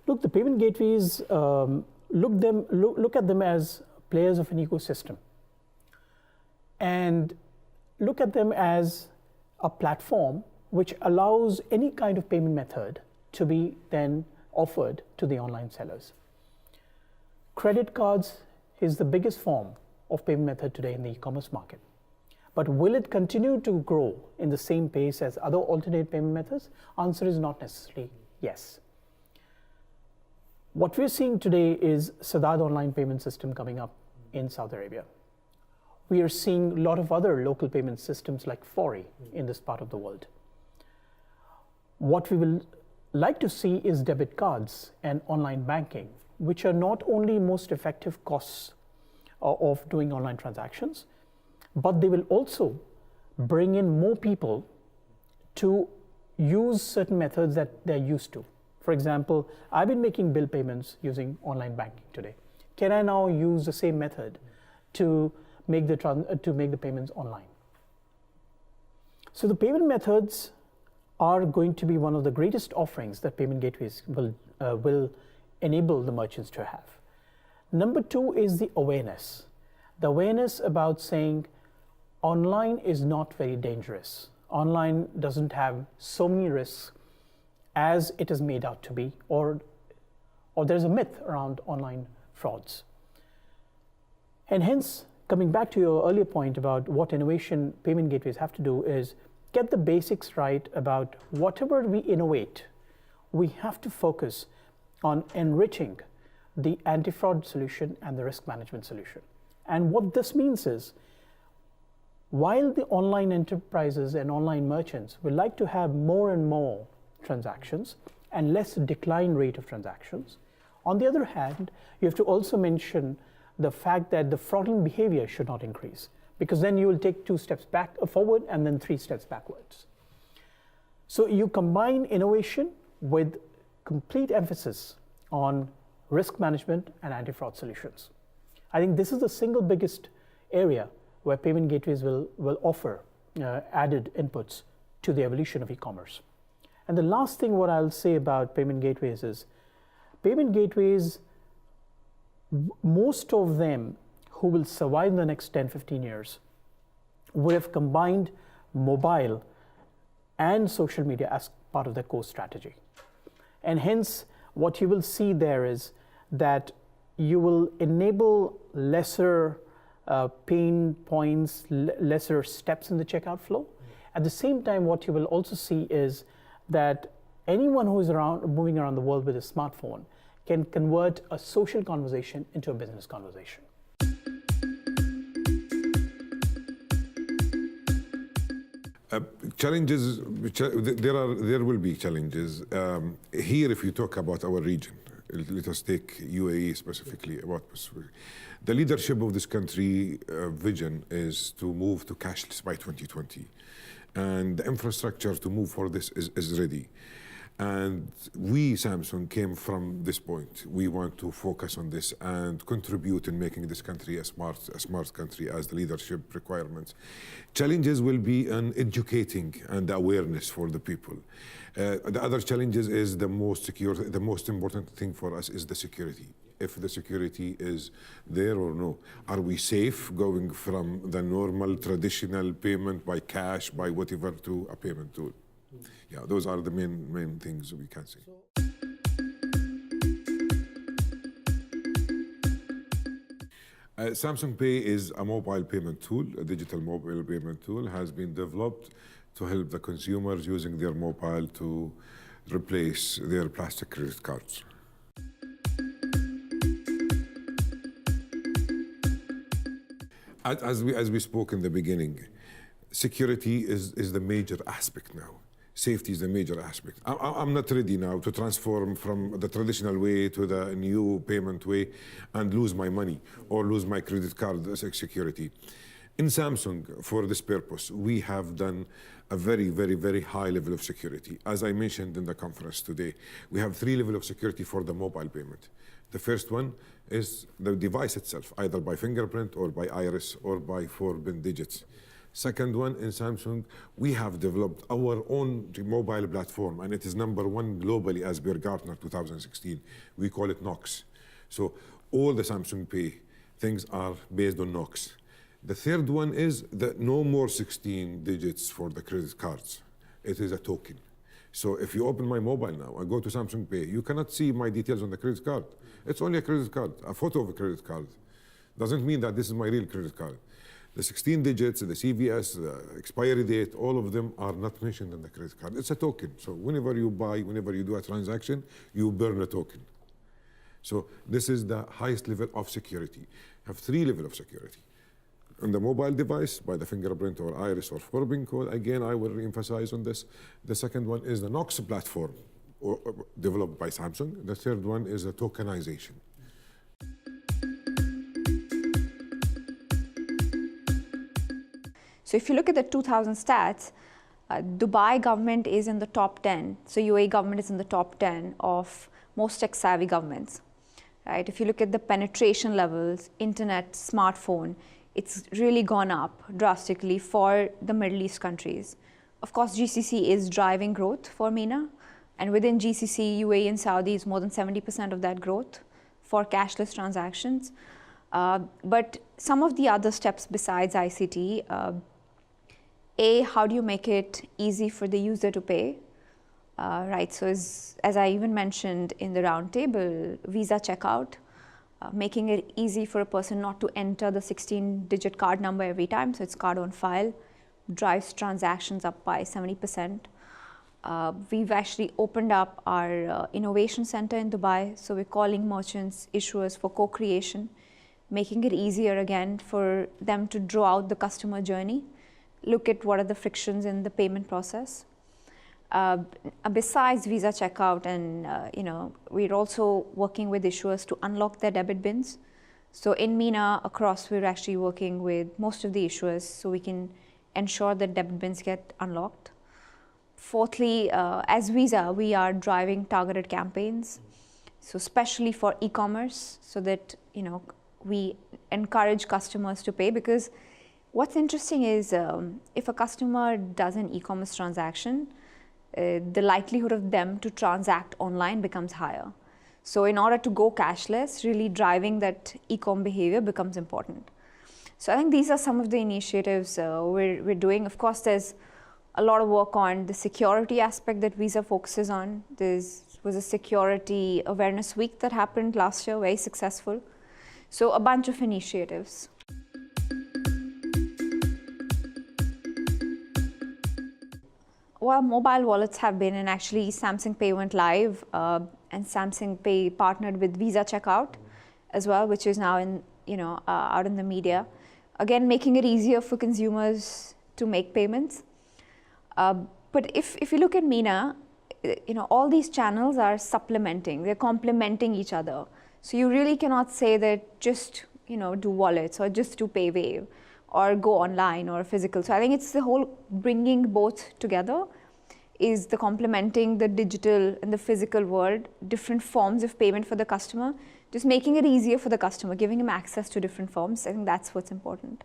Look, the payment gateways, look at them as players of an ecosystem, and look at them as a platform which allows any kind of payment method to be then offered to the online sellers. Credit cards is the biggest form of payment method today in the e-commerce market. But will it continue to grow in the same pace as other alternate payment methods? Answer is not necessarily yes. What we're seeing today is Sadad online payment system coming up in Saudi Arabia. We are seeing a lot of other local payment systems like Fori in this part of the world. What we will like to see is debit cards and online banking, which are not only most effective costs of doing online transactions, but they will also bring in more people to use certain methods that they're used to. For example, I've been making bill payments using online banking today. Can I now use the same method to make the payments online? So the payment methods are going to be one of the greatest offerings that payment gateways will enable the merchants to have. Number two is the awareness. The awareness about saying online is not very dangerous. Online doesn't have so many risks as it is made out to be, or there's a myth around online frauds. And hence, coming back to your earlier point about what innovation payment gateways have to do is get the basics right about whatever we innovate, we have to focus on enriching the anti-fraud solution and the risk management solution. And what this means is, while the online enterprises and online merchants would like to have more and more transactions and less decline rate of transactions, on the other hand, you have to also mention the fact that the fraudulent behavior should not increase, because then you will take 2 steps forward and then 3 steps backwards. So you combine innovation with complete emphasis on risk management and anti-fraud solutions. I think this is the single biggest area where payment gateways will offer added inputs to the evolution of e-commerce. And the last thing what I'll say about payment gateways is, payment gateways, most of them who will survive in the next 10, 15 years would have combined mobile and social media as part of their core strategy. And hence, what you will see there is that you will enable lesser pain points, lesser steps in the checkout flow. At the same time, what you will also see is that anyone who is moving around the world with a smartphone can convert a social conversation into a business conversation. Challenges, there will be challenges. Here, if you talk about our region, let us take UAE specifically. The leadership of this country vision is to move to cashless by 2020. And the infrastructure to move for this is ready. And we, Samsung, came from this point. We want to focus on this and contribute in making this country a smart country as the leadership requirements. Challenges will be in educating and awareness for the people. The other challenges is the most important thing for us is the security. If the security is there or no. Are we safe going from the normal traditional payment by cash, by whatever, to a payment tool? Yeah, those are the main things we can say. Samsung Pay is a mobile payment tool, a digital mobile payment tool, has been developed to help the consumers using their mobile to replace their plastic credit cards. As we spoke in the beginning, security is the major aspect now. Safety is the major aspect. I'm not ready now to transform from the traditional way to the new payment way and lose my money or lose my credit card security. In Samsung, for this purpose, we have done a very, very, very high level of security. As I mentioned in the conference today, we have 3 levels of security for the mobile payment. The first one is the device itself, either by fingerprint or by iris or by 4 PIN digits. Second one, in Samsung, we have developed our own mobile platform, and it is #1 globally as per Gartner 2016. We call it Knox. So all the Samsung Pay things are based on Knox. The third one is that no more 16 digits for the credit cards. It is a token. So if you open my mobile now, I go to Samsung Pay, you cannot see my details on the credit card. It's only a credit card, a photo of a credit card. Doesn't mean that this is my real credit card. The 16 digits, the CVS, the expiry date, all of them are not mentioned in the credit card. It's a token. So whenever you buy, whenever you do a transaction, you burn a token. So this is the highest level of security. Have 3 levels of security. On the mobile device, by the fingerprint or iris or four-pin code, again, I will re-emphasize on this. The second one is the Knox platform, developed by Samsung. The third one is the tokenization. So if you look at the 2000 stats, Dubai government is in the top 10. So UAE government is in the top 10 of most tech-savvy governments. Right? If you look at the penetration levels, internet, smartphone, it's really gone up drastically for the Middle East countries. Of course, GCC is driving growth for MENA, and within GCC, UAE and Saudi is more than 70% of that growth for cashless transactions. But some of the other steps besides ICT, how do you make it easy for the user to pay? Right, so as I even mentioned in the roundtable, Visa checkout, making it easy for a person not to enter the 16-digit card number every time, so it's card on file, drives transactions up by 70%. We've actually opened up our innovation center in Dubai, so we're calling merchants, issuers for co-creation, making it easier again for them to draw out the customer journey, look at what are the frictions in the payment process. Besides Visa checkout, and we're also working with issuers to unlock their debit bins. So in MENA across, we're actually working with most of the issuers so we can ensure that debit bins get unlocked. Fourthly, as Visa, we are driving targeted campaigns, so especially for e-commerce, so that we encourage customers to pay. Because what's interesting is if a customer does an e-commerce transaction, the likelihood of them to transact online becomes higher. So in order to go cashless, really driving that e-com behavior becomes important. So I think these are some of the initiatives we're doing. Of course, there's a lot of work on the security aspect that Visa focuses on. There was a security awareness week that happened last year, very successful. So a bunch of initiatives. Well, mobile wallets have been, and actually Samsung Pay went live, and Samsung Pay partnered with Visa Checkout as well, which is now out in the media. Again, making it easier for consumers to make payments. But if you look at MENA, all these channels are supplementing, they're complementing each other. So you really cannot say that just do wallets or just do PayWave or go online or physical. So I think it's the whole bringing both together is the complementing the digital and the physical world, different forms of payment for the customer, just making it easier for the customer, giving him access to different forms. I think that's what's important.